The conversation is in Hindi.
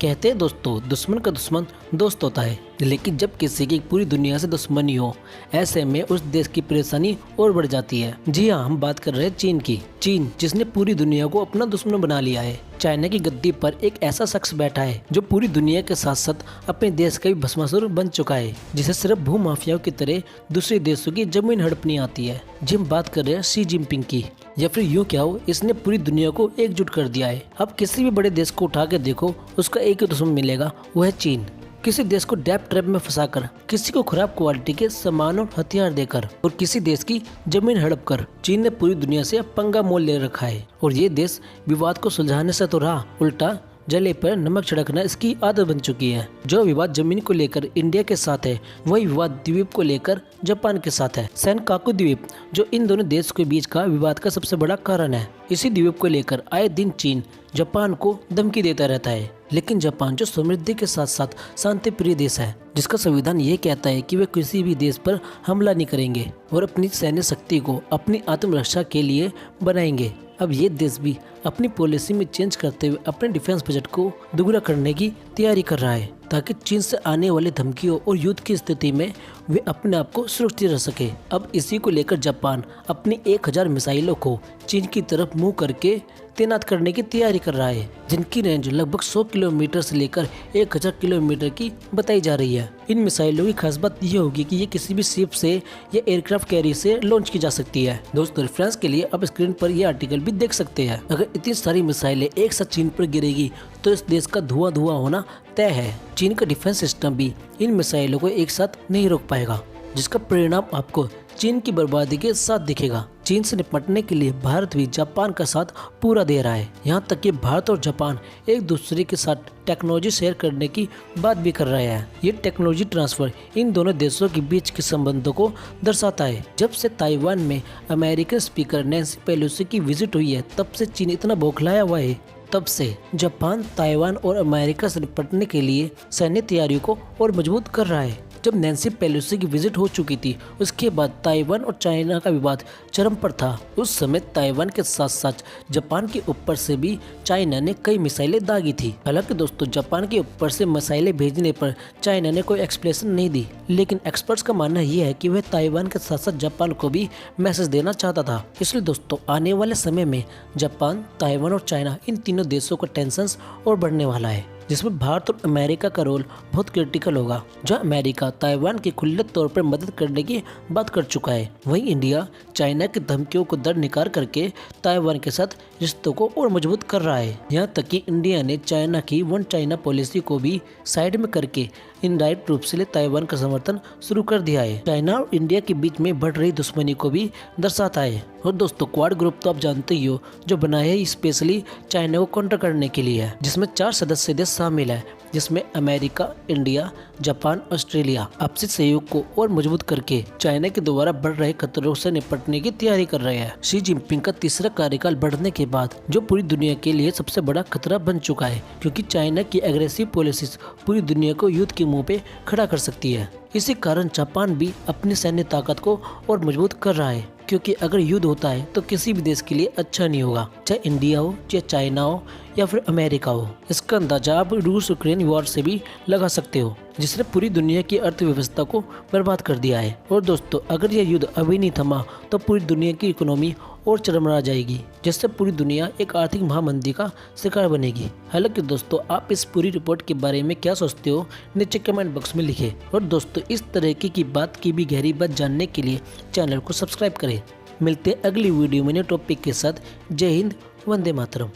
कहते हैं दोस्तों, दुश्मन का दुश्मन दोस्त होता है। लेकिन जब किसी की पूरी दुनिया से दुश्मनी हो, ऐसे में उस देश की परेशानी और बढ़ जाती है। जी हाँ, हम बात कर रहे हैं चीन की। चीन जिसने पूरी दुनिया को अपना दुश्मन बना लिया है। चाइना की गद्दी पर एक ऐसा शख्स बैठा है जो पूरी दुनिया के साथ साथ अपने देश का भी भस्मासुर बन चुका है, जिसे सिर्फ भू माफियाओं की तरह दूसरे देशों की जमीन हड़पनी आती है। जी हम बात कर रहे हैं शी जिनपिंग की, या फिर यूँ क्या हो, इसने पूरी दुनिया को एकजुट कर दिया है। अब किसी भी बड़े देश को उठा के देखो, उसका एक ही दुश्मन मिलेगा, वो है चीन। किसी देश को डैप ट्रैप में फंसाकर, किसी को खराब क्वालिटी के सामान और हथियार देकर और किसी देश की जमीन हड़प कर चीन ने पूरी दुनिया से पंगा मोल ले रखा है। और ये देश विवाद को सुलझाने से तो रहा, उल्टा जले पर नमक छिड़कना इसकी आदत बन चुकी है। जो विवाद जमीन को लेकर इंडिया के साथ है, वही विवाद द्वीप को लेकर जापान के साथ है। सेनकाकू द्वीप जो इन दोनों देशों के बीच का विवाद का सबसे बड़ा कारण है। इसी द्वीप को लेकर आए दिन चीन जापान को धमकी देता रहता है। लेकिन जापान जो समृद्धि के साथ साथ शांति प्रिय देश है, जिसका संविधान ये कहता है कि वे किसी भी देश पर हमला नहीं करेंगे और अपनी सैन्य शक्ति को अपनी आत्मरक्षा के लिए बनाएंगे। अब ये देश भी अपनी पॉलिसी में चेंज करते हुए अपने डिफेंस बजट को दोगुना करने की तैयारी कर रहा है, ताकि चीन से आने वाली धमकियों और युद्ध की स्थिति में वे अपने आप को सुरक्षित रह सके। अब इसी को लेकर जापान अपनी 1000 मिसाइलों को चीन की तरफ मुंह करके तैनात करने की तैयारी कर रहा है, जिनकी रेंज लगभग 100 किलोमीटर से लेकर 1000 किलोमीटर की बताई जा रही है। इन मिसाइलों की खास बात यह होगी कि ये किसी भी शिप से या एयरक्राफ्ट कैरियर से लॉन्च की जा सकती है। दोस्तों, रेफरेंस के लिए आप स्क्रीन पर यह आर्टिकल भी देख सकते हैं। अगर इतनी सारी मिसाइलें एक साथ चीन पर गिरेगी तो इस देश का धुआं धुआं होना तय है। चीन का डिफेंस सिस्टम भी इन मिसाइलों को एक साथ नहीं रोक पाएगा, जिसका परिणाम आपको चीन की बर्बादी के साथ दिखेगा। चीन से निपटने के लिए भारत भी जापान का साथ पूरा दे रहा है। यहाँ तक कि भारत और जापान एक दूसरे के साथ टेक्नोलॉजी शेयर करने की बात भी कर रहे हैं। ये टेक्नोलॉजी ट्रांसफर इन दोनों देशों के बीच के संबंधों को दर्शाता है। जब से ताइवान में अमेरिकन स्पीकर नैन्सी पेलोसी की विजिट हुई है, तब से चीन इतना बौखलाया हुआ है। तब से जापान ताइवान और अमेरिका से निपटने के लिए सैन्य तैयारियों को और मजबूत कर रहा है। जब नैन्सी पेलोसी की विजिट हो चुकी थी, उसके बाद ताइवान और चाइना का विवाद चरम पर था। उस समय ताइवान के साथ साथ जापान के ऊपर से भी चाइना ने कई मिसाइलें दागी थी। हालांकि दोस्तों, जापान के ऊपर से मिसाइलें भेजने पर चाइना ने कोई एक्सप्लेनेशन नहीं दी, लेकिन एक्सपर्ट्स का मानना यह है कि वह ताइवान के साथ साथ जापान को भी मैसेज देना चाहता था। इसलिए दोस्तों, आने वाले समय में जापान, ताइवान और चाइना, इन तीनों देशों का टेंशन और बढ़ने वाला है, जिसमें भारत और अमेरिका का रोल बहुत क्रिटिकल होगा। जहां अमेरिका ताइवान की खुले तौर पर मदद करने की बात कर चुका है, वहीं इंडिया चाइना की धमकियों को दरकिनार करके ताइवान के साथ रिश्तों को और मजबूत कर रहा है। यहां तक कि इंडिया ने चाइना की वन चाइना पॉलिसी को भी साइड में करके इनडायरेक्ट रूप से ताइवान का समर्थन शुरू कर दिया है। चाइना और इंडिया के बीच में बढ़ रही दुश्मनी को भी दर्शाता है। और दोस्तों, क्वाड ग्रुप तो आप जानते ही हो, जो बनाया है स्पेशली चाइना को काउंटर करने के लिए है, जिसमें 4 सदस्य देश शामिल है, जिसमें अमेरिका, इंडिया, जापान, ऑस्ट्रेलिया आपसी सहयोग को और मजबूत करके चाइना के द्वारा बढ़ रहे खतरों से निपटने की तैयारी कर रहे हैं। शी जिनपिंग का तीसरा कार्यकाल बढ़ने के बाद जो पूरी दुनिया के लिए सबसे बड़ा खतरा बन चुका है, क्योंकि चाइना की एग्रेसिव पॉलिसीज पूरी दुनिया को युद्ध के मुंह पे खड़ा कर सकती है। इसी कारण जापान भी अपनी सैन्य ताकत को और मजबूत कर रहा है, क्योंकि अगर युद्ध होता है तो किसी भी देश के लिए अच्छा नहीं होगा, चाहे इंडिया हो, चाहे चाइना हो या फिर अमेरिका हो। इसका अंदाजा आप रूस यूक्रेन वॉर से भी लगा सकते हो, जिसने पूरी दुनिया की अर्थव्यवस्था को बर्बाद कर दिया है। और दोस्तों, अगर यह युद्ध अभी नहीं थमा तो पूरी दुनिया की इकोनॉमी और चरमरा जाएगी, जिससे पूरी दुनिया एक आर्थिक महामंदी का शिकार बनेगी। हालांकि दोस्तों, आप इस पूरी रिपोर्ट के बारे में क्या सोचते हो, नीचे कमेंट बॉक्स में लिखें। और दोस्तों, इस तरह की बात की भी गहरी बात जानने के लिए चैनल को सब्सक्राइब करें। मिलते हैं अगली वीडियो में नए टॉपिक के साथ। जय हिंद, वंदे मातरम।